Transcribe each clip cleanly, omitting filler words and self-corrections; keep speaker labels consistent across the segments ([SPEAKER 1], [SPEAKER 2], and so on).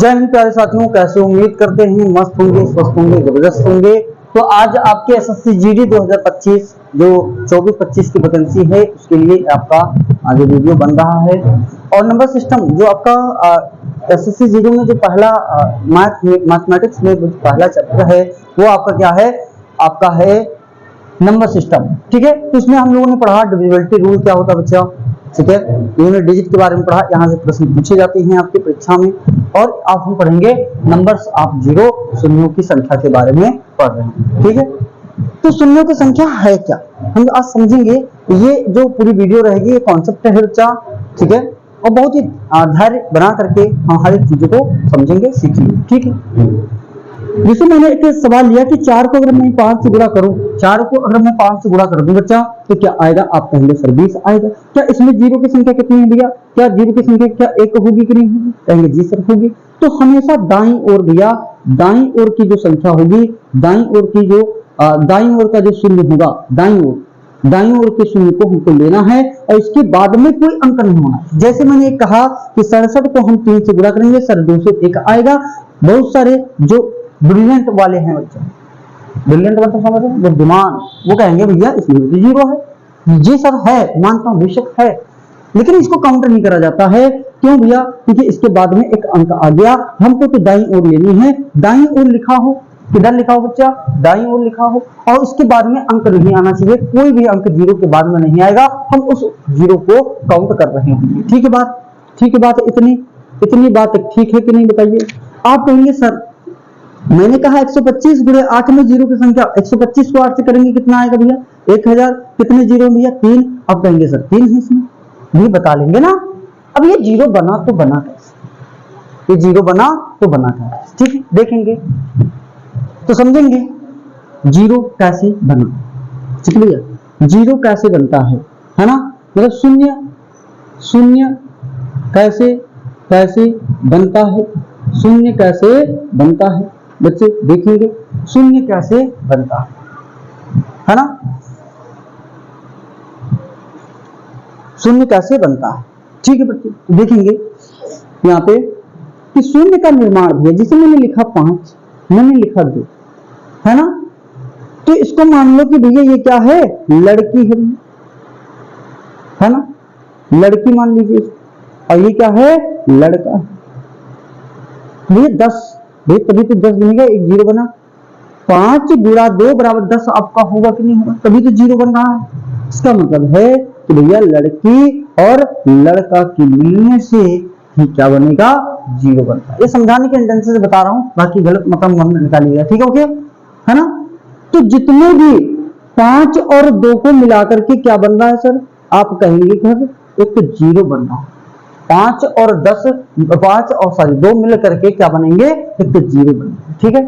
[SPEAKER 1] जय हिंद प्यारे साथियों, कैसे उम्मीद करते हैं मस्त होंगे, स्वस्थ होंगे, जबरदस्त होंगे। तो आज आपके एसएससी जीडी 2025 जो 24-25 की वैकेंसी है उसके लिए आपका आज वीडियो बन रहा है। और नंबर सिस्टम जो आपका एसएससी जीडी में जो पहला मैथमेटिक्स में जो पहला चैप्टर है वो आपका क्या है, आपका है नंबर सिस्टम। ठीक है, तो इसमें हम लोगों ने पढ़ा डिविजिबिलिटी रूल क्या होता है बच्चा। ठीक है, यूनिट डिजिट के बारे में पढ़ा, यहाँ से प्रश्न पूछे जाते हैं आपकी परीक्षा में। और आप हम पढ़ेंगे नंबर्स ऑफ जीरो, शून्यों की संख्या के बारे में पढ़ रहे हैं। ठीक है, तो शून्यों की संख्या है क्या हम आज समझेंगे। ये जो पूरी वीडियो रहेगी ये कॉन्सेप्ट है बच्चा। ठीक है, और बहुत ही धैर्य बना करके हम हर एक चीजों को समझेंगे, सीखेंगे। ठीक है, जैसे मैंने एक सवाल लिया कि 4 को अगर मैं 5 से गुणा करूं, 4 को अगर मैं 5 से गुणा कर दूं बच्चा तो क्या आएगा, आप कहेंगे सर 20 आएगा। क्या इसमें जीरो की संख्या कितनी है भैया, क्या जीरो की संख्या क्या 1 होगी कि नहीं होगी, कहेंगे जी सर होगी। तो हमेशा दाईं ओर भैया, दाईं ओर की जो संख्या होगी, दाईं ओर की जो दाईं ओर का जो शून्य होगा, दाईं ओर के शून्य को हमको लेना है और इसके बाद में कोई अंक नहीं होना। जैसे मैंने कहा कि 67 को हम 3 से गुणा करेंगे सर 201 आएगा। बहुत सारे जो ब्रिलियंट वाले हैं बच्चे, ब्रिलियंट मतलब समझ रहे हैं, जो दिमाग, वो कहेंगे भैया इसमें भी जीरो है। जी सर है, मानता हूं बेशक है, लेकिन इसको काउंटर नहीं करा जाता है। क्यों भैया, क्योंकि इसके बाद में एक अंक आ गया, हमको तो दाईं ओर लेनी है। दाईं ओर लिखा हो, किधर लिखा हो बच्चा, दाईं ओर लिखा हो, और उसके बाद में अंक नहीं आना चाहिए। कोई भी अंक जीरो के बाद में नहीं आएगा, हम उस जीरो को काउंट कर रहे होंगे। ठीक है बात, ठीक है बात, इतनी बात ठीक है कि नहीं बताइए। आप कहेंगे सर मैंने कहा 125 गुणे 8 में जीरो की संख्या, 125 को 8 से करेंगे कितना आएगा भैया 1000। कितने जीरो भैया 3। अब कहेंगे सर 3 है इसमें, ये बता लेंगे ना। अब ये जीरो बना तो बना कैसे, ये जीरो बना तो बना कैसे, ठीक है देखेंगे तो समझेंगे जीरो कैसे बना। ठीक है भैया, जीरो कैसे बनता है ना, मतलब शून्य कैसे बनता है, शून्य कैसे बनता है बच्चे देखेंगे, शून्य कैसे बनता है ना, शून्य कैसे बनता है। ठीक है बच्चे, देखेंगे यहाँ पे कि शून्य का निर्माण भी है। जिसे मैंने लिखा 5, मैंने लिखा 2, है ना, तो इसको मान लो कि भैया ये क्या है, लड़की है ना, लड़की मान लीजिए, और ये क्या है, लड़का है। भैया 10, तभी तो 10 बनेगा, एक जीरो बना। 5 गुणा 2 बराबर 10 आपका होगा कि नहीं होगा, तभी तो जीरो बन रहा है। इसका मतलब है कि भैया लड़की और लड़का के मिलने से ही क्या बनेगा, जीरो बनता है। ये समझाने के इंटेंशन से बता रहा हूं, बाकी गलत मतलब मन में निकालिएगा। ठीक है, ओके है ना। तो जितने भी 5 और 2 को मिलाकर के क्या बन रहा है सर, आप कहेंगे कि एक तो जीरो बन रहा है। 5 और 2 मिल करके क्या बनेंगे, एक तो जीरो बनेंगे। ठीक है,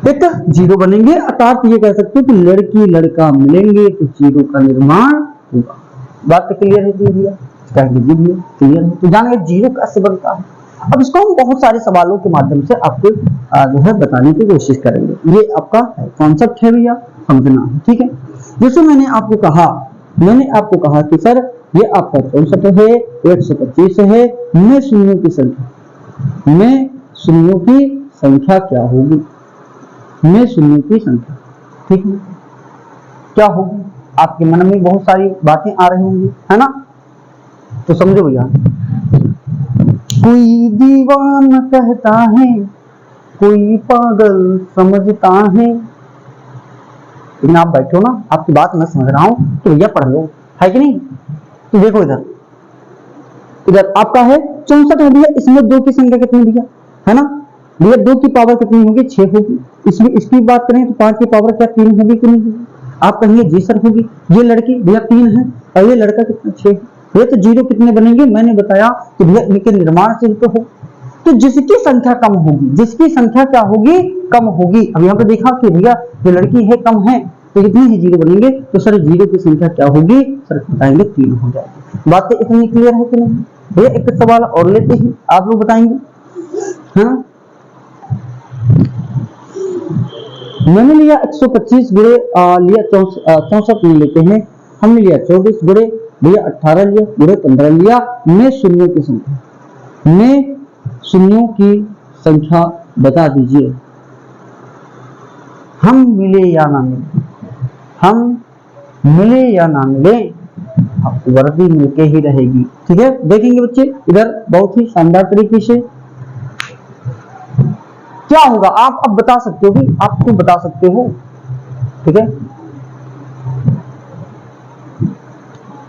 [SPEAKER 1] एक जीरो बनेंगे, अर्थात ये कह सकते हो कि लड़की लड़का मिलेंगे तो जीरो का निर्माण होगा। बात तो क्लियर है भैया, क्लियर है। तो जानेंगे जीरो कैसे बनता है। अब इसको हम बहुत सारे सवालों के माध्यम से आपको जो है बताने की कोशिश करेंगे। ये आपका कॉन्सेप्ट है भैया, समझना है। ठीक है, जैसे मैंने आपको कहा कि सर ये आपका 64 है, 125 है, में शून्यों की संख्या क्या होगी, में शून्यों की संख्या। ठीक है, क्या होगी, आपके मन में बहुत सारी बातें आ रही होंगी, है ना। तो समझो भैया, कोई दीवाना कहता है, कोई पागल समझता है। लेकिन आप बैठो ना, आपकी बात मैं समझ रहा हूं तो भैया पढ़ लो, है कि नहीं। तो देखो इधर आपका है 64 है भैया, इसमें 2 की संख्या कितनी भैया, है ना भैया, 2 की पावर कितनी होगी, 6 होगी। इसमें इसकी बात करें तो 5 की पावर क्या 3 होगी कि नहीं होगी, आप कहेंगे जी सर होगी। ये लड़की भैया 3 है और ये लड़का कितना 6 है। ये तो जीरो कितने बनेंगे, मैंने बताया कि भैया इनके निर्माण से तो हो, तो जिसकी संख्या कम होगी, जिसकी संख्या क्या होगी, कम होगी। अब यहाँ पे देखा कि भैया जो लड़की है कम है, तो कितनी ही जीरो बनेंगे, तो सर जीरो की संख्या क्या होगी, सर बताएंगे 3 हो जाएगी। बातें इतनी क्लियर है कि नहीं भैया। एक सवाल और लेते हैं, आप लोग बताएंगे। हाँ, मैंने लिया 125 गुणे लिया 64 में लेते हैं, हमने लिया 24 गुणे भैया 18 लिया, गुणे 15 लिया, में शून्यों की संख्या, में शून्यों की संख्या बता दीजिए। हम मिले या ना मिले, हम मिले या ना मिले, आपको वर्दी मिलके ही रहेगी। ठीक है, देखेंगे बच्चे इधर बहुत ही शानदार तरीके से क्या होगा आप अब बता सकते हो, भी आप खुद बता सकते हो। ठीक है,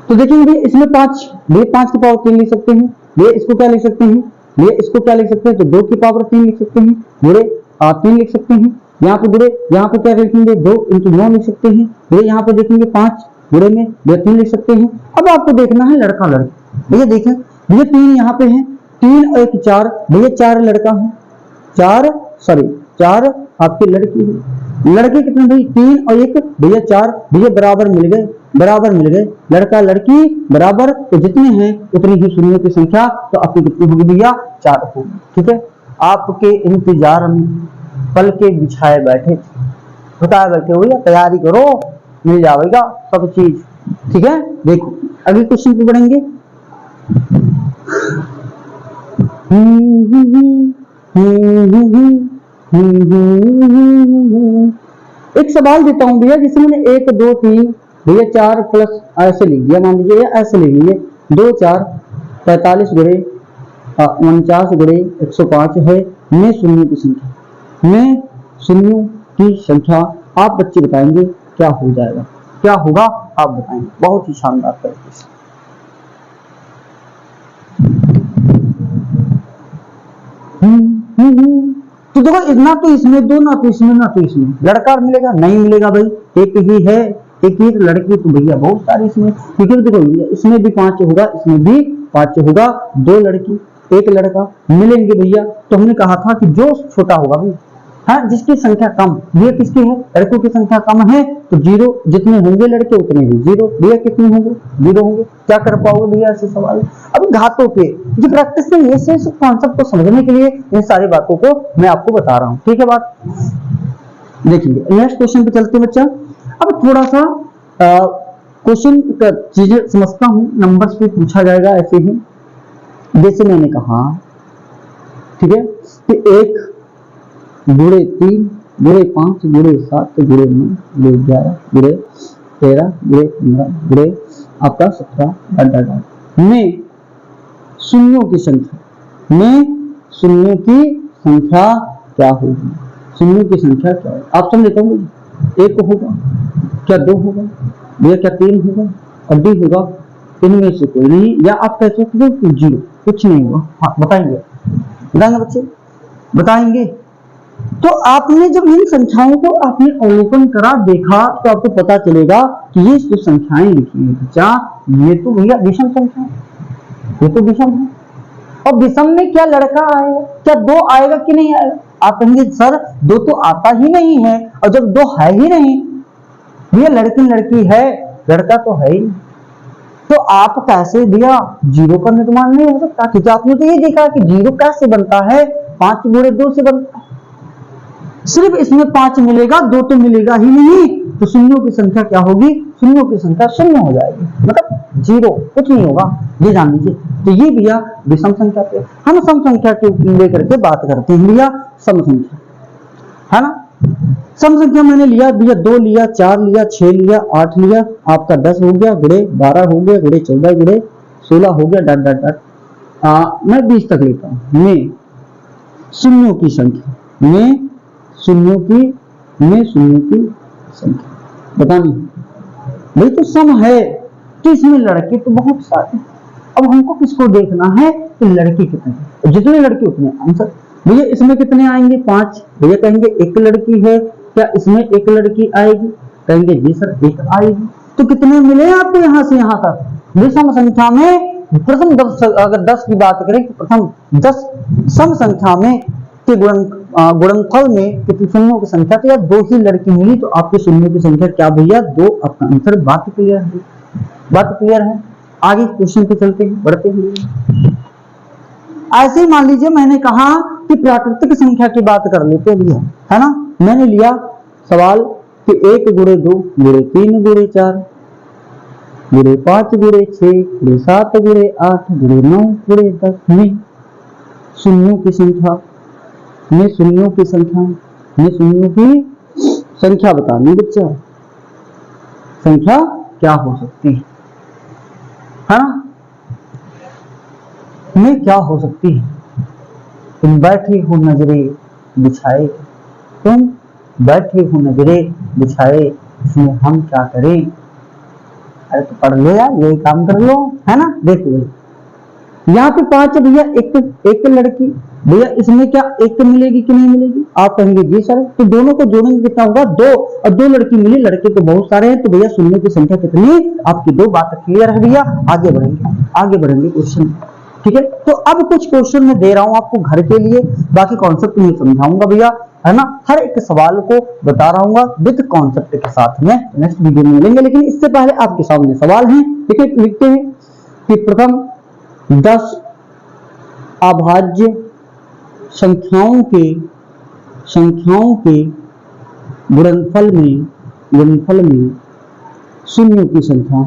[SPEAKER 1] तो देखेंगे इसमें 5, ये 5 की पावर 3 लिख सकते हैं, ये इसको क्या लिख सकते हैं, ये इसको क्या लिख सकते हैं, तो 2 की पावर 3 लिख सकते हैं, बुरे 3 लिख सकते हैं, यहाँ पे बुरे, यहाँ पे क्या लिखेंगे 2 इंटू 9 लिख सकते हैं, ये यहाँ पे देखेंगे 5 बुरे में 3 लिख सकते हैं। अब आपको देखना है लड़का लड़की, भैया देखें भैया 3 यहाँ पे है, 3 और 1 4, भैया 4 लड़का है, 4 आपकी लड़की है। लड़के कितने भाई 3 और 1 भैया 4, भैया बराबर मिल गए, बराबर मिल गए, लड़का लड़की बराबर, तो जितने हैं उतनी ही शून्यों की संख्या, तो आपकी कितनी होगी भैया 4 होगी। ठीक है, आपके इंतजार में पल के बिछाए बैठे थे, बताए बैठे हो भैया तैयारी करो मिल जाएगा सब चीज। ठीक है, देखो अगले क्वेश्चन पे बढ़ेंगे। एक सवाल देता हूं भैया जिसमें मैंने 1 2 3 भैया 4 प्लस ऐसे लिख दिया, मान लीजिए ऐसे लिख लीजिए 2 4 45 गुणे 49 गुणे 105 है, में शून्यों की संख्या, में शून्यों की संख्या आप बच्चे बताएंगे क्या हो जाएगा, क्या होगा आप बताएंगे बहुत ही शानदार तरीके से। तो देखो इतना तो इसमें दो, ना तो इसमें ना तो इसमें, लड़का मिलेगा नहीं मिलेगा भाई, एक ही है, एक ही लड़की, तो भैया बहुत सारी इसमें, क्योंकि देखो भैया इसमें भी 5 होगा, इसमें भी 5 होगा, 2 लड़की 1 लड़का मिलेंगे भैया, तो हमने कहा था कि जो छोटा होगा भाई, हाँ जिसकी संख्या कम, ये किसकी है लड़कों की संख्या कम है, तो 0 जितने होंगे लड़के उतने ही 0, भैया कितने होंगे 0 होंगे। क्या कर पाओगे भैया ऐसे सवाल। अब घातों पे ये प्रैक्टिस नहीं है, सिर्फ कॉन्सेप्ट को समझने के लिए इन सारी बातों को मैं आपको बता रहा हूँ। ठीक है बात, देखिए नेक्स्ट क्वेश्चन पे चलते हैं बच्चा। अब थोड़ा सा क्वेश्चन चीजें समझता हूँ, नंबर्स पे पूछा जाएगा ऐसे ही, जैसे मैंने कहा ठीक है कि 1 गुणे 3 गुणे 5 गुणे 7 गुणे 9 गुणे 11 गुणे 13 गुणे 15 गुणे आपका 17 में शून्यों की संख्या, में शून्यों की संख्या क्या होगी, शून्यों की संख्या क्या है। ऑप्शन देता हूँ, 1 होगा क्या, 2 होगा भैया, क्या 3 होगा और डी होगा, इनमें से कोई नहीं, या आप कह सकते हो 0 कुछ नहीं होगा। हाँ बताएंगे, बताएंगे बच्चे बताएंगे। तो आपने जब इन संख्याओं को आपने अवलोकन करा देखा तो आपको पता चलेगा कि ये जो संख्याएं लिखी है बच्चा, ये तो भैया विषम संख्या, ये तो विषम है। और विषम में क्या लड़का आएगा, क्या 2 आएगा कि नहीं आएगा। आप कहेंगे सर 2 तो आता ही नहीं है, और जब 2 है ही नहीं भैया, लड़की लड़की है लड़का तो है ही, तो आप कैसे दिया 0 का निर्माण नहीं हो सकता, क्योंकि आपने तो ये देखा कि 0 कैसे बनता है, 5 गुणे 2 से बनता है। सिर्फ इसमें 5 मिलेगा, 2 तो मिलेगा ही नहीं, तो शून्यों की संख्या क्या होगी, शून्यों की संख्या 0 हो जाएगी, मतलब 0 कुछ नहीं होगा, ये जान लीजिए। तो ये भैया विषम संख्या पे, हम सम संख्या के लेकर के बात करते हैं भैया, सम संख्या है ना। सम संख्या मैंने लिया भैया 2 लिया, 4 लिया, 6 लिया, 8 लिया, आपका 10 हो गया, गुणे 12 हो गया, गुणे 14 गुणे 16 हो गया, डट डट डट मैं 20 तक लेता हूं। में शून्यों की संख्या, में शून्यों की संख्या बतानी भाई, तो सम है तो इसमें लड़के तो बहुत सारे, अब हमको किसको देखना है कि लड़के कितने, जितने लड़के उतने आंसर। भैया इसमें कितने आएंगे 5, भैया कहेंगे 1 लड़की है, क्या इसमें 1 लड़की आएगी, कहेंगे जी सर 1 आएगी, तो कितने मिले आपको यहाँ से यहाँ तक। विषम संख्या में प्रथम 10, अगर 10 की बात करें तो प्रथम 10 सम संख्या में के गुणनफल में कितनी शून्यों की संख्या, तो या 2 ही लड़की मिली, तो आपकी शून्यों की संख्या क्या भैया 2, आपका आंसर। बात क्लियर है, बात क्लियर है। आगे क्वेश्चन पे चलते हैं, बढ़ते हैं। ऐसे ही मान लीजिए मैंने कहा कि प्राकृतिक संख्या की बात कर लेते हैं भैया, है ना। मैंने लिया सवाल कि 1 गुणे 2 गुणे 3 गुणे 4 गुणे 5 गुणे 6 गुणे 7 गुणे 8 गुणे 9 गुणे 10 में शून्यों की संख्या, ये शून्यों की संख्या, ये शून्यों की संख्या बतानी बच्चा, संख्या क्या हो सकती है ना, में क्या हो सकती है। तुम बैठे हो नजरे बिछाए, तुम बैठे हो नजरे बिछाए, इसमें हम क्या करें। अरे तो पढ़ लो यार, यही काम कर लो, है ना। देखो यहाँ पे 5 भैया, एक लड़की, भैया इसमें क्या एक मिलेगी कि नहीं मिलेगी, आप कहेंगे जी सर, तो दोनों को जोड़ेंगे कितना होगा 2, और 2 लड़की मिली, लड़के तो बहुत सारे हैं, तो भैया शून्य की संख्या कितनी, आपकी 2 बात क्लियर है भैया। आगे बढ़ेंगे क्वेश्चन, ठीक है। तो अब कुछ क्वेश्चन मैं दे रहा हूं आपको घर के लिए, बाकी कॉन्सेप्ट नहीं समझाऊंगा भैया, है ना। हर एक सवाल को बता रहा हूँ विद कॉन्सेप्ट के साथ में, नेक्स्ट वीडियो में मिलेंगे। लेकिन इससे पहले आपके सामने सवाल है, ठीक है। लिखते हैं कि प्रथम 10 अभाज्य संख्याओं के गुणनफल में शून्यों की संख्या,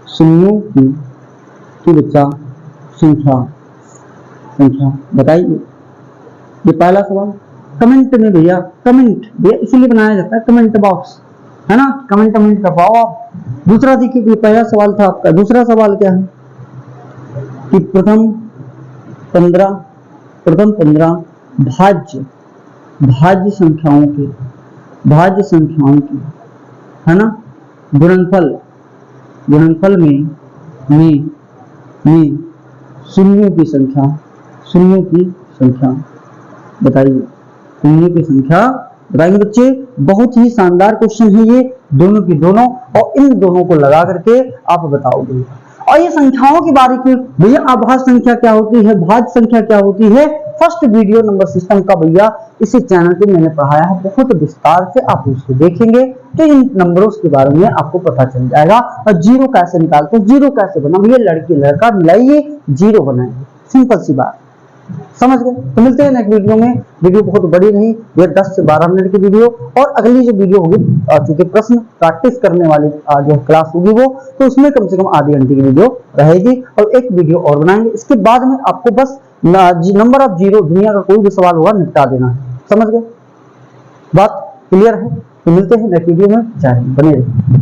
[SPEAKER 1] शून्यों की बच्चा संख्या बताइए। ये पहला सवाल कमेंट में भैया, कमेंट भैया इसलिए बनाया जाता है कमेंट बॉक्स, है ना, कमेंट करवाओ आप। दूसरा देखिए, पहला सवाल था आपका, दूसरा सवाल क्या है कि प्रथम 15 भाज्य संख्याओं के, है ना, गुणनफल में शून्यों की संख्या बताइए, शून्यों की संख्या बताइए बच्चे। बहुत ही शानदार क्वेश्चन है ये, दोनों की दोनों, और इन दोनों को लगा करके आप बताओगे। और ये संख्याओं की बारीकी भैया, अभाज्य संख्या क्या होती है, भाज्य संख्या क्या होती है, फर्स्ट वीडियो नंबर सिस्टम का भैया इसी चैनल पे मैंने पढ़ाया है, बहुत विस्तार से आप उसको देखेंगे तो इन नंबरों के बारे में आपको पता चल जाएगा। और जीरो कैसे निकालते हैं, जीरो कैसे बना भैया, लड़की लड़का मिलाइए जीरो बनाएंगे, सिंपल सी बात, समझ गए। तो मिलते हैं नेक्स्ट वीडियो में, वीडियो बहुत बड़ी नहीं, ये 10 से 12 मिनट की वीडियो, और अगली जो वीडियो होगी चूंकि प्रश्न प्रैक्टिस करने वाली जो क्लास होगी वो, तो उसमें कम से कम आधी घंटे की वीडियो रहेगी, और एक वीडियो और बनाएंगे। इसके बाद में आपको बस नंबर ऑफ जीरो, दुनिया का कोई भी सवाल होगा निपटा देना है, समझ गए, बात क्लियर है। तो मिलते हैं नेक्स्ट वीडियो में, जय हिंद, बने रहिए।